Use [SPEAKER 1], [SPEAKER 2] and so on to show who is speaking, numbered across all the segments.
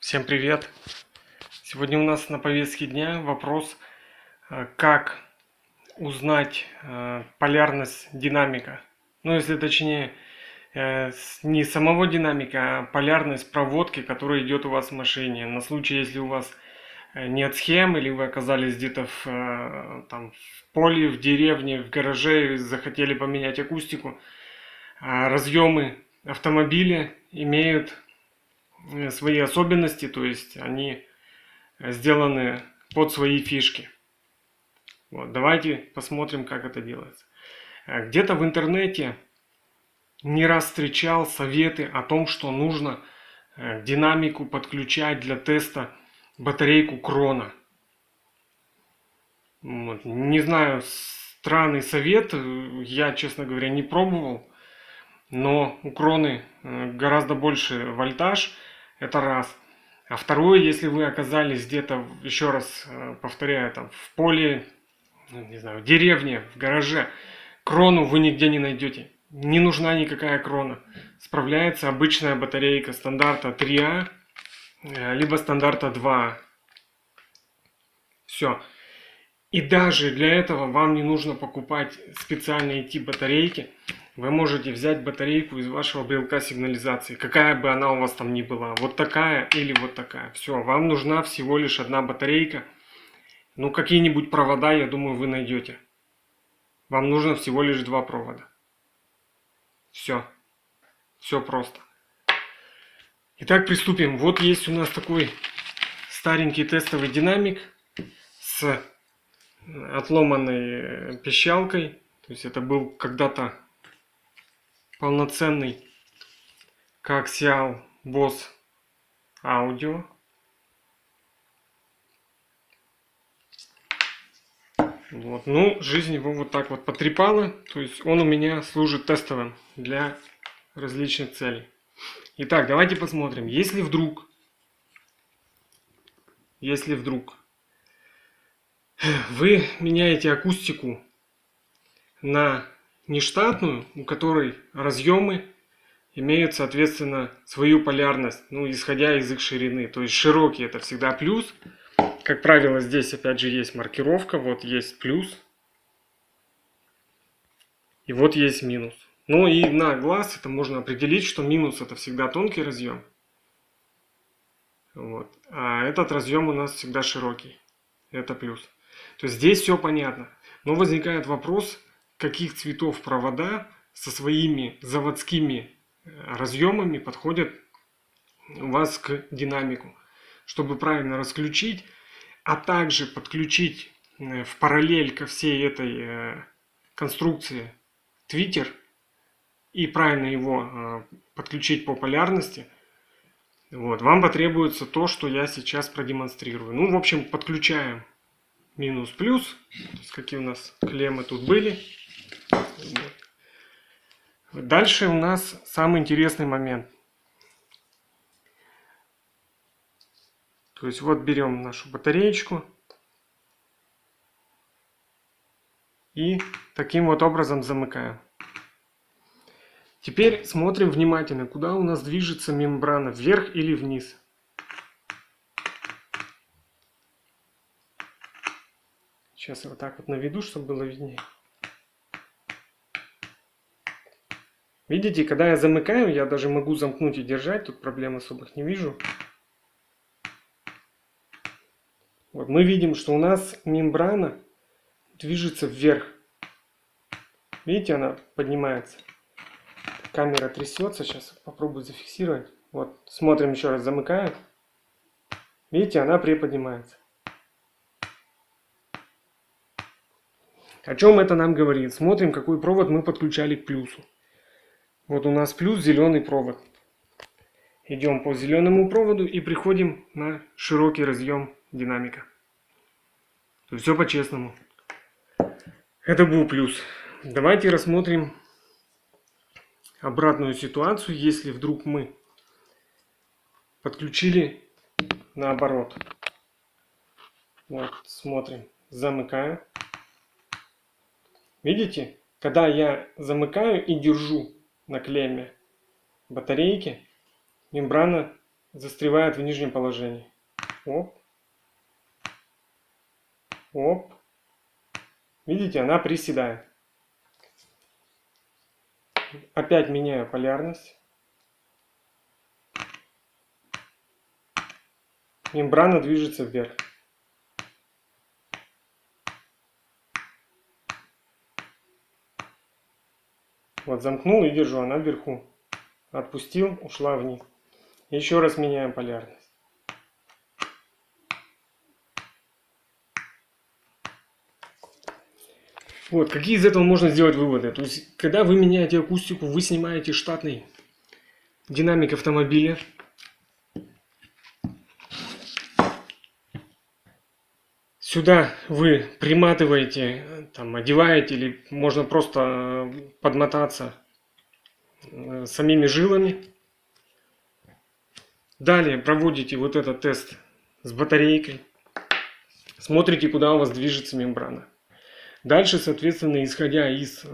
[SPEAKER 1] Всем привет! Сегодня у нас на повестке дня вопрос, как узнать полярность динамика. Ну, если точнее, не самого динамика, а полярность проводки, которая идет у вас в машине. На случай, если у вас нет схем, или вы оказались где-то там, в поле, в деревне, в гараже, и захотели поменять акустику, разъемы автомобиля имеют свои особенности, то есть они сделаны под свои фишки. Вот, давайте посмотрим, как это делается. Где-то в интернете не раз встречал советы о том, что нужно к динамику подключать для теста батарейку крона. Вот. Не знаю, странный совет, я, честно говоря, не пробовал, но у кроны гораздо больше вольтаж, это раз. А второе, если вы оказались где-то, еще раз повторяю, там в поле, не знаю, в деревне, в гараже, крону вы нигде не найдете. Не нужна никакая крона. Справляется обычная батарейка стандарта 3А, либо стандарта 2А. Все. И даже для этого вам не нужно покупать специальные тип батарейки. Вы можете взять батарейку из вашего брелка сигнализации, какая бы она у вас там ни была. Вот такая или вот такая. Все, вам нужна всего лишь одна батарейка. Ну, какие-нибудь провода, я думаю, вы найдете. Вам нужно всего лишь два провода. Все. Все просто. Итак, приступим. Вот есть у нас такой старенький тестовый динамик с отломанной пищалкой. То есть это был когда-то полноценный коаксиал Bose Audio. Вот. Ну, жизнь его вот так вот потрепала. То есть он у меня служит тестовым для различных целей. Итак, давайте посмотрим. Если вдруг вы меняете акустику на нештатную, у которой разъемы имеют, соответственно, свою полярность, ну, исходя из их ширины. То есть широкие — это всегда плюс. Как правило, здесь опять же есть маркировка. Вот есть плюс. И вот есть минус. Ну и на глаз это можно определить, что минус — это всегда тонкий разъем. Вот. А этот разъем у нас всегда широкий. Это плюс. То есть здесь все понятно. Но возникает вопрос, каких цветов провода со своими заводскими разъемами подходят у вас к динамику. Чтобы правильно расключить, а также подключить в параллель ко всей этой конструкции твиттер и правильно его подключить по полярности, вот, вам потребуется то, что я сейчас продемонстрирую. Ну, в общем, подключаем минус-плюс, какие у нас клеммы тут были. Вот. Дальше у нас самый интересный момент. То есть вот берем нашу батареечку и таким вот образом замыкаем. Теперь смотрим внимательно, куда у нас движется мембрана, вверх или вниз. Сейчас я вот так вот наведу, чтобы было виднее. Видите, когда я замыкаю, я даже могу замкнуть и держать, тут проблем особых не вижу. Вот мы видим, что у нас мембрана движется вверх. Видите, она поднимается. Камера трясется, сейчас попробую зафиксировать. Вот, смотрим еще раз, замыкаю. Видите, она приподнимается. О чем это нам говорит? Смотрим, какой провод мы подключали к плюсу. Вот у нас плюс, зеленый провод. Идем по зеленому проводу и приходим на широкий разъем динамика. То есть все по-честному. Это был плюс. Давайте рассмотрим обратную ситуацию, если вдруг мы подключили наоборот. Вот, смотрим. Замыкаю. Видите? Когда я замыкаю и держу на клемме батарейки, мембрана застревает в нижнем положении. Оп. Оп. Видите, она приседает. Опять меняю полярность. Мембрана движется вверх. Вот замкнул и держу, она вверху. Отпустил, ушла вниз. Еще раз меняем полярность. Вот, какие из этого можно сделать выводы? То есть, когда вы меняете акустику, вы снимаете штатный динамик автомобиля. Сюда вы приматываете, там, одеваете, или можно просто подмотаться самими жилами. Далее проводите вот этот тест с батарейкой. Смотрите, куда у вас движется мембрана. Дальше, соответственно, исходя из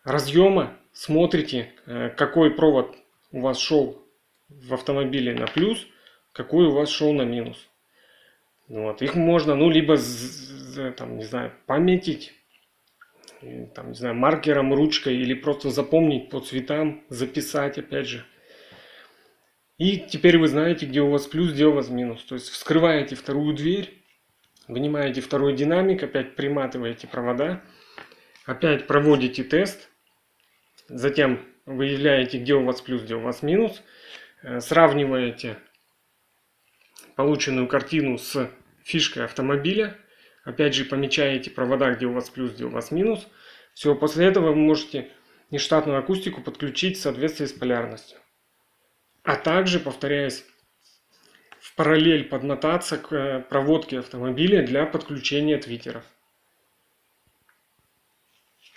[SPEAKER 1] разъема, смотрите, какой провод у вас шел в автомобиле на плюс, какой у вас шел на минус. Вот. Их можно, ну, либо, там, не знаю, пометить, там, не знаю, маркером, ручкой, или просто запомнить по цветам, записать, опять же. И теперь вы знаете, где у вас плюс, где у вас минус. То есть вскрываете вторую дверь, вынимаете второй динамик, опять приматываете провода, опять проводите тест, затем выявляете, где у вас плюс, где у вас минус, сравниваете полученную картину с фишкой автомобиля, опять же помечаете провода, где у вас плюс, где у вас минус. Все, после этого вы можете нештатную акустику подключить в соответствии с полярностью. А также, повторяюсь, в параллель подмотаться к проводке автомобиля для подключения твиттеров.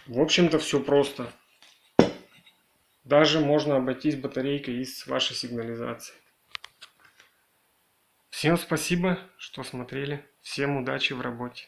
[SPEAKER 1] В общем-то, все просто. Даже можно обойтись батарейкой из вашей сигнализации. Всем спасибо, что смотрели. Всем удачи в работе.